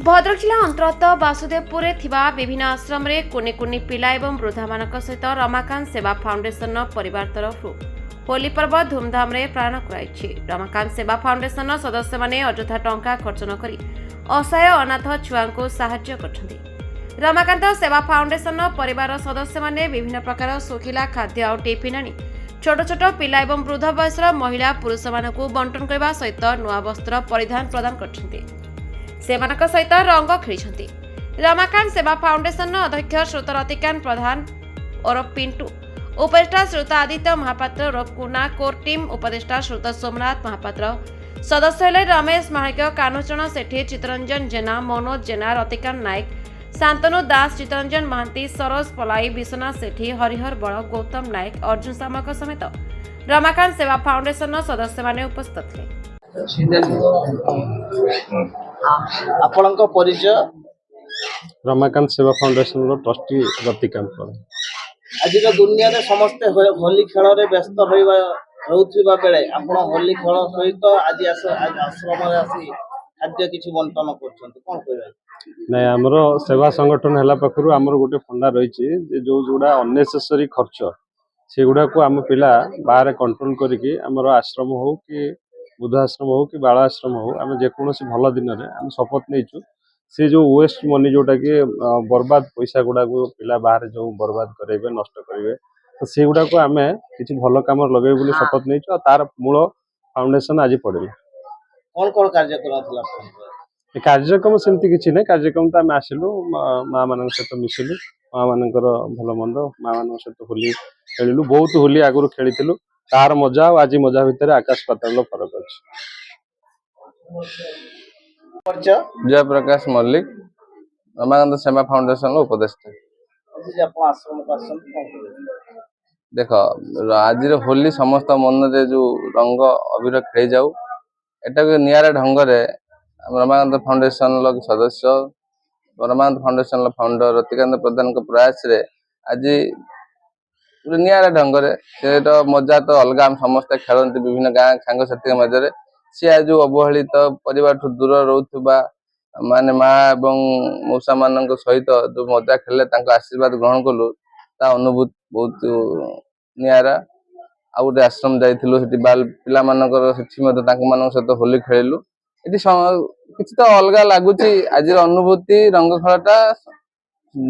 भद्रक जिला अंतर्गत वासुदेवपुर विभिन्न आश्रम में कुनि कुनि पिला एवं वृद्धा मान सहित रमाकांत सेवा फाउंडेशन परिवार तरफ होली पर्व धूमधाम पालन कराई। रमाकांत सेवा फाउंडेशन सदस्य माने अଯଥା टंका खर्च न करी असहाय अनाथ छुआ को साहाय्य करछन्ती। रमाकांत सेवा फाउंडेशन परिवार सदस्य माने विभिन्न प्रकार सुखिला खाद्य और टिफिन आनी छोट छोट पिला एवं वृद्ध वयसर महिला पुरुष मानकु बंटन करबा सहित नुआ वस्त्र परिधान प्रदान करछन्ती। सेमानक सहित रंग खेली। रमाकांत सेवा फाउंडेशन अध्यक्ष श्रोत रतिकांत प्रधान और पिंटू, उपदेष्टा श्रोत आदित्य महापात्र और कुना कोर टीम उपदेष्टा श्रोत सोमनाथ महापात्र, सदस्य हेले रमेश महाक, कानुचरण सेठी, चितरंजन जेना, मनोज जेना, रतिकांत नायक, शांतनु दास, चितरंजन महांती, सरोज पलाई, विश्वनाथ सेठी, हरिहर बड़, गौतम नायक, अर्जुन सामक समेत रमाकांत सेवा फाउंडेशन सदस्य माने उपस्थित थे। आपणक परिचय? रमाकांत सेवा फाउंडेशन ट्रस्टी रतिकांत प्रधान। आज दुनिया रे समस्ते होली खेल रे व्यस्त रहउथिबा बेले आपण होली खेल सहित आज आश्रम रे आसी खाद्य किछि बंटन करछन्ते, कोन कहबा? नहीं, आमर सेवा संगठन हला पाखरु आमर गोटे फंडा रहिछि जे जो जोडा अननेसेसरी खर्च से गुडा को आम पिला बाहर कंट्रोल करिकि आमर आश्रम हो कि बुद्धाश्रम हो कि बाल आश्रम हो आम जेकोसी भल दिन में आम शपथ नहीं से जो वेस्ट मनी जोटा कि बर्बाद पैसा गुड़ा को पिला बाहर जो बर्बाद करेंगे नष्ट करेंगे तो से गुड़ा को आम किसी भल कम लगे बोली शपथ नहीं तार मूल फाउंडेशन आज पड़े। कौन कौन कार्यक्रम कार्यक्रम सेमती किसी ना कार्यक्रम तो आम आसिलु माँ मान सहित मिसिलु माँ मानकर भल मंद माँ मान सहित होली खेलु बहुत होली आगुरी खेली तार मजा और आज मजा भितर आकाश पाताल फरक अच्छे। जय प्रकाश मल्लिक, रमाकांत सेवा फाउंडेशन उपदेष्टा। देख आज होली समस्त मन रे जो रंग अबीर खेल जाऊ एटा निरा ढंग से रमाकांत फाउंडेशन सदस्य रमाकांत फाउंडेशन फाउंडर रतिकांत प्रधान प्रयास रे आज निरा ढंग से मजा तो अलग आम समस्ते खेलती विभिन्न गाँ सांग साथी मध्य सी आज अवहेलित परिवार दूर रोथुबा माने माँ एवं मौसा मान सहित जो मजा खेले आशीर्वाद ग्रहण कलु ता अनुभूति बहुत निरा। आ गोटे आश्रम जाइलु से बाल पिला सहित होली खेलु ये किसी तो अलग लगुच आज अनुभूति रंग खेलटा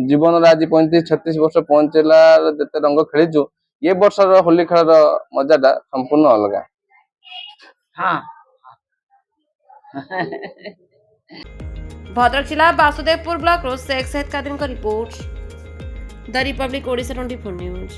जीवन आज 35-36 वर्ष पहुंचला जिते रंग खेलीचु ये वर्ष होली खेल मजाटा संपूर्ण अलग। हाँ भद्रक जिला Basudevpur block Sheikh Syed Qadir report the republic Odisha 24 news.